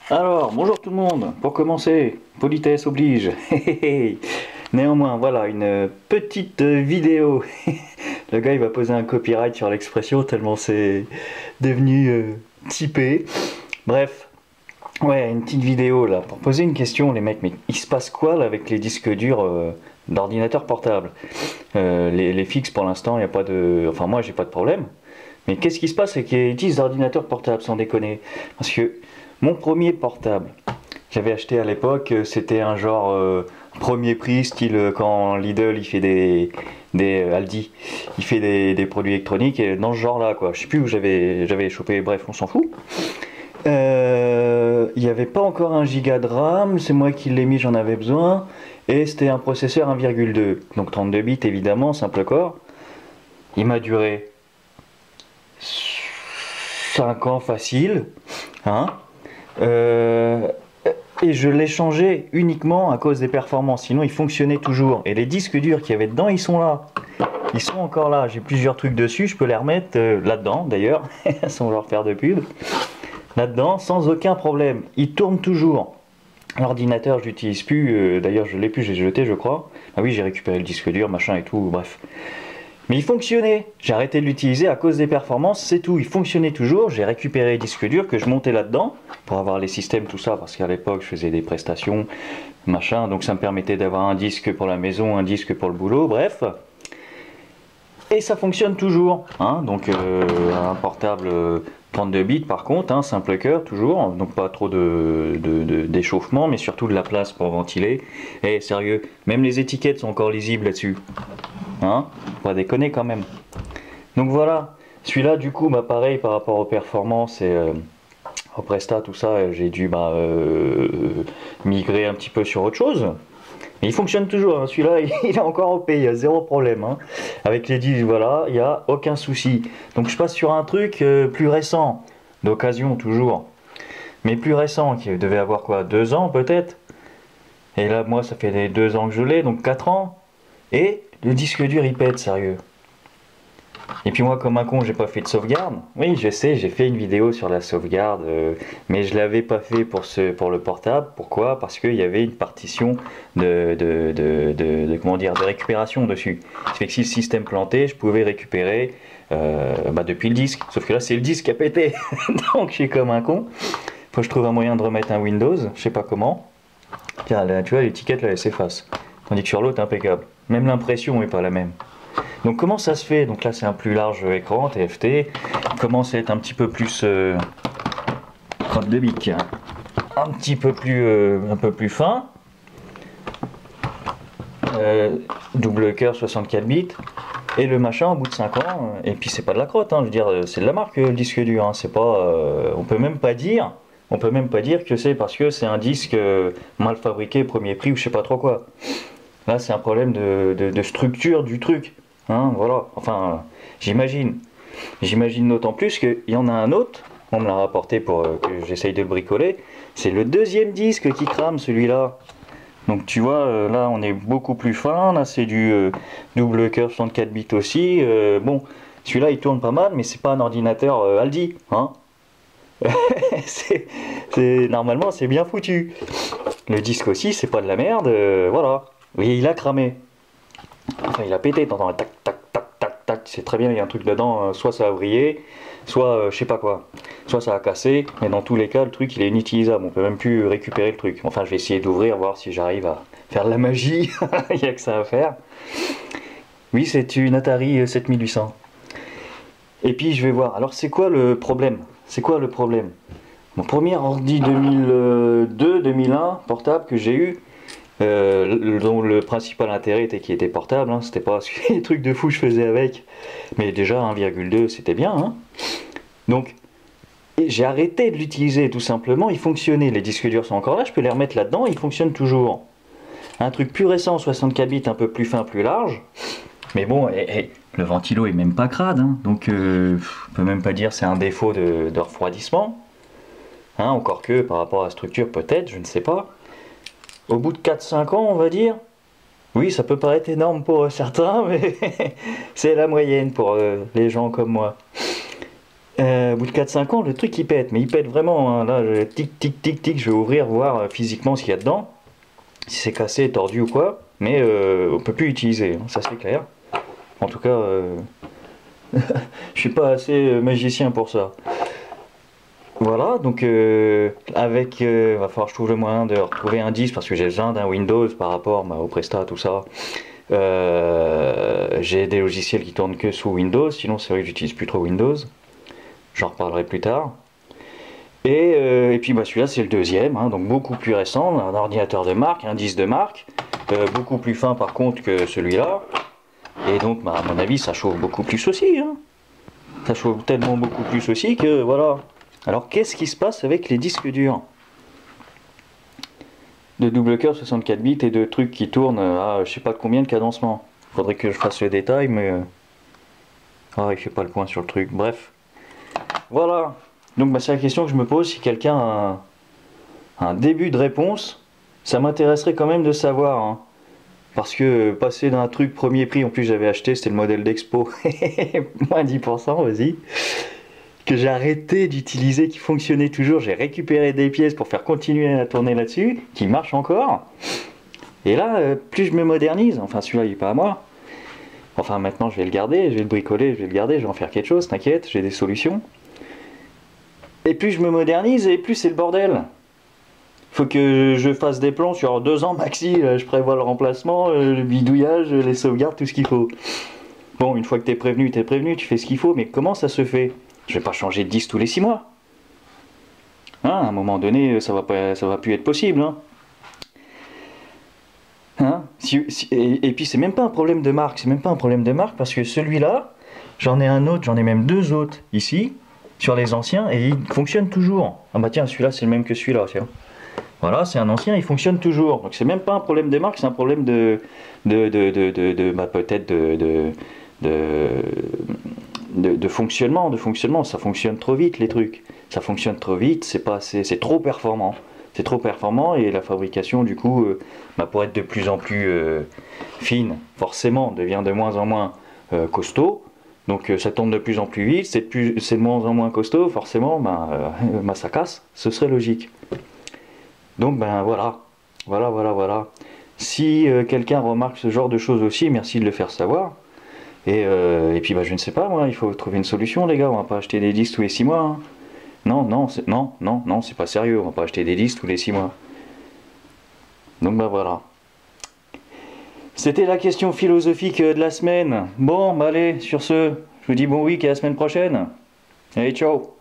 Alors, bonjour tout le monde. Pour commencer, politesse oblige. Néanmoins, voilà une petite vidéo. Le gars, il va poser un copyright sur l'expression tellement c'est devenu typé. Bref, ouais, une petite vidéo là pour poser une question, les mecs. Mais il se passe quoi là avec les disques durs d'ordinateur portable? Les fixes pour l'instant, il n'y a pas de. Enfin, moi, j'ai pas de problème. Mais qu'est-ce qui se passe avec les 10 ordinateurs portables, sans déconner? Parce que mon premier portable, j'avais acheté à l'époque, c'était un genre premier prix, style quand Lidl il fait des Aldi, il fait des produits électroniques, et dans ce genre-là, quoi. Je sais plus où j'avais chopé, bref, on s'en fout. Il n'y avait pas encore 1 Go de RAM, c'est moi qui l'ai mis, j'en avais besoin, et c'était un processeur 1,2, donc 32 bits évidemment, simple core. Il m'a duré 5 ans facile, hein. Euh, et je l'ai changé uniquement à cause des performances, sinon il fonctionnait toujours. Et les disques durs qu'il y avait dedans, ils sont là. Ils sont encore là. J'ai plusieurs trucs dessus, je peux les remettre là-dedans d'ailleurs, sans leur faire de pub. Là-dedans, sans aucun problème. Ils tournent toujours. L'ordinateur, je l'utilise plus. D'ailleurs, je l'ai plus, j'ai jeté, je crois. Ah oui, j'ai récupéré le disque dur, machin et tout, bref. Mais il fonctionnait. J'ai arrêté de l'utiliser à cause des performances, c'est tout. Il fonctionnait toujours. J'ai récupéré les disques durs que je montais là-dedans pour avoir les systèmes, tout ça, parce qu'à l'époque, je faisais des prestations, machin. Donc ça me permettait d'avoir un disque pour la maison, un disque pour le boulot, bref. Et ça fonctionne toujours. Hein. Donc un portable 32 bits par contre, hein, simple cœur toujours. Donc pas trop d'échauffement, mais surtout de la place pour ventiler. Et sérieux, même les étiquettes sont encore lisibles là-dessus. Hein, pas déconner quand même. Donc voilà, celui-là du coup, bah, pareil par rapport aux performances et aux prestats, tout ça, j'ai dû migrer un petit peu sur autre chose. Mais il fonctionne toujours, hein. Celui-là il est encore OP, il y a zéro problème. Hein. Avec les 10, voilà, il n'y a aucun souci. Donc je passe sur un truc plus récent, d'occasion toujours. Mais plus récent, qui devait avoir quoi, 2 ans peut-être. Et là, moi, ça fait les 2 ans que je l'ai, donc 4 ans. Et le disque dur il pète, sérieux. Et puis moi, comme un con, j'ai pas fait de sauvegarde. Oui, je sais, j'ai fait une vidéo sur la sauvegarde, mais je l'avais pas fait pour le portable. Pourquoi? Parce qu'il y avait une partition comment dire, de récupération dessus. Ça fait que si le système plantait, je pouvais récupérer depuis le disque. Sauf que là, c'est le disque qui a pété. Donc je suis comme un con. Faut que je trouve un moyen de remettre un Windows, je sais pas comment. Tiens, là, tu vois, l'étiquette là, elle s'efface. Tandis que sur l'autre, impeccable. Même l'impression n'est pas la même. Donc comment ça se fait? Donc là c'est un plus large écran TFT. Il commence à être un petit peu plus crotte de bique. Un petit peu plus un peu plus fin. Double cœur 64 bits. Et le machin au bout de 5 ans. Et puis c'est pas de la crotte, hein, je veux dire, c'est de la marque le disque dur. Hein, c'est pas. On peut même pas dire. On peut même pas dire que c'est parce que c'est un disque mal fabriqué, premier prix ou je sais pas trop quoi. Là, c'est un problème de structure du truc. Hein, voilà. Enfin, j'imagine. J'imagine d'autant plus qu'il y en a un autre. On me l'a rapporté pour que j'essaye de le bricoler. C'est le deuxième disque qui crame, celui-là. Donc tu vois, là on est beaucoup plus fin. Là c'est du double cœur 64 bits aussi. Bon, celui-là il tourne pas mal, mais c'est pas un ordinateur Aldi. Hein. Normalement c'est bien foutu. Le disque aussi, c'est pas de la merde. Voilà. Oui, il a cramé. Enfin, il a pété, t'entends, tac, tac, tac, tac, tac, c'est très bien, il y a un truc dedans, soit ça a vrillé, soit je sais pas quoi, soit ça a cassé, mais dans tous les cas, le truc il est inutilisable, on peut même plus récupérer le truc. Enfin, je vais essayer d'ouvrir, voir si j'arrive à faire de la magie, il y a que ça à faire. Oui, c'est une Atari 7800. Et puis je vais voir, alors c'est quoi le problème? C'est quoi le problème? Mon premier ordi 2002-2001 portable que j'ai eu, dont le principal intérêt était qu'il était portable, hein, c'était pas les trucs de fou que je faisais avec, mais déjà 1,2 c'était bien. Hein. Donc j'ai arrêté de l'utiliser tout simplement, il fonctionnait, les disques durs sont encore là, je peux les remettre là-dedans, ils fonctionnent toujours. Un truc plus récent, 64 bits, un peu plus fin, plus large, mais bon, le ventilo est même pas crade, hein, donc on peut même pas dire c'est un défaut de refroidissement, hein, encore que par rapport à la structure peut-être, je ne sais pas. Au bout de 4-5 ans, on va dire. Oui, ça peut paraître énorme pour certains, mais c'est la moyenne pour les gens comme moi. Au bout de 4-5 ans, le truc il pète, mais il pète vraiment, hein. Là, tic tic tic tic, je vais ouvrir, voir physiquement ce qu'il y a dedans, si c'est cassé, tordu ou quoi, mais on peut plus l'utiliser, hein, ça c'est clair. En tout cas, je suis pas assez magicien pour ça. Voilà, donc va falloir que je trouve le moyen de retrouver un disque parce que j'ai besoin d'un Windows par rapport au Presta, tout ça. J'ai des logiciels qui tournent que sous Windows, sinon c'est vrai que j'utilise plus trop Windows. J'en reparlerai plus tard. Et puis celui-là c'est le deuxième, hein, donc beaucoup plus récent, un ordinateur de marque, un disque de marque, beaucoup plus fin par contre que celui-là. Et donc à mon avis ça chauffe beaucoup plus aussi, hein. Ça chauffe tellement beaucoup plus aussi que voilà. Alors qu'est-ce qui se passe avec les disques durs de double cœur 64 bits et de trucs qui tournent à je sais pas combien de cadencement. Faudrait que je fasse le détail, mais il fait pas le point sur le truc. Bref, voilà. Donc c'est la question que je me pose. Si quelqu'un a un début de réponse, ça m'intéresserait quand même de savoir, hein. Parce que passer d'un truc premier prix, en plus j'avais acheté, c'était le modèle d'Expo, moins 10%, vas-y, que j'ai arrêté d'utiliser, qui fonctionnait toujours, j'ai récupéré des pièces pour faire continuer à tourner là-dessus, qui marche encore. Et là, plus je me modernise, enfin celui-là il est pas à moi, enfin maintenant je vais le garder, je vais le bricoler, je vais le garder, je vais en faire quelque chose, t'inquiète, j'ai des solutions. Et plus je me modernise, et plus c'est le bordel. Faut que je fasse des plans sur 2 ans maxi, je prévois le remplacement, le bidouillage, les sauvegardes, tout ce qu'il faut. Bon, une fois que t'es prévenu, tu fais ce qu'il faut, mais comment ça se fait? Je vais pas changer de disque tous les 6 mois. Hein, à un moment donné, ça va plus être possible. Hein. Hein, et puis c'est même pas un problème de marque, parce que celui-là, j'en ai un autre, j'en ai même 2 autres ici, sur les anciens, et ils fonctionnent toujours. Ah bah tiens, celui-là c'est le même que celui-là, tiens. Voilà, c'est un ancien, il fonctionne toujours. Donc c'est même pas un problème de marque, c'est un problème peut-être de fonctionnement. Ça fonctionne trop vite les trucs. Ça fonctionne trop vite, c'est trop performant. C'est trop performant et la fabrication du coup, pour être de plus en plus fine, forcément, devient de moins en moins costaud. Donc ça tourne de plus en plus vite, c'est de moins en moins costaud, forcément, ça casse. Ce serait logique. Donc voilà. Si quelqu'un remarque ce genre de choses aussi, merci de le faire savoir. Et puis je ne sais pas moi, il faut trouver une solution les gars, on va pas acheter des disques tous les 6 mois. Hein. Non, c'est pas sérieux, on va pas acheter des disques tous les 6 mois. Donc voilà. C'était la question philosophique de la semaine. Bon, allez, sur ce, je vous dis bon week et à la semaine prochaine. Allez, ciao.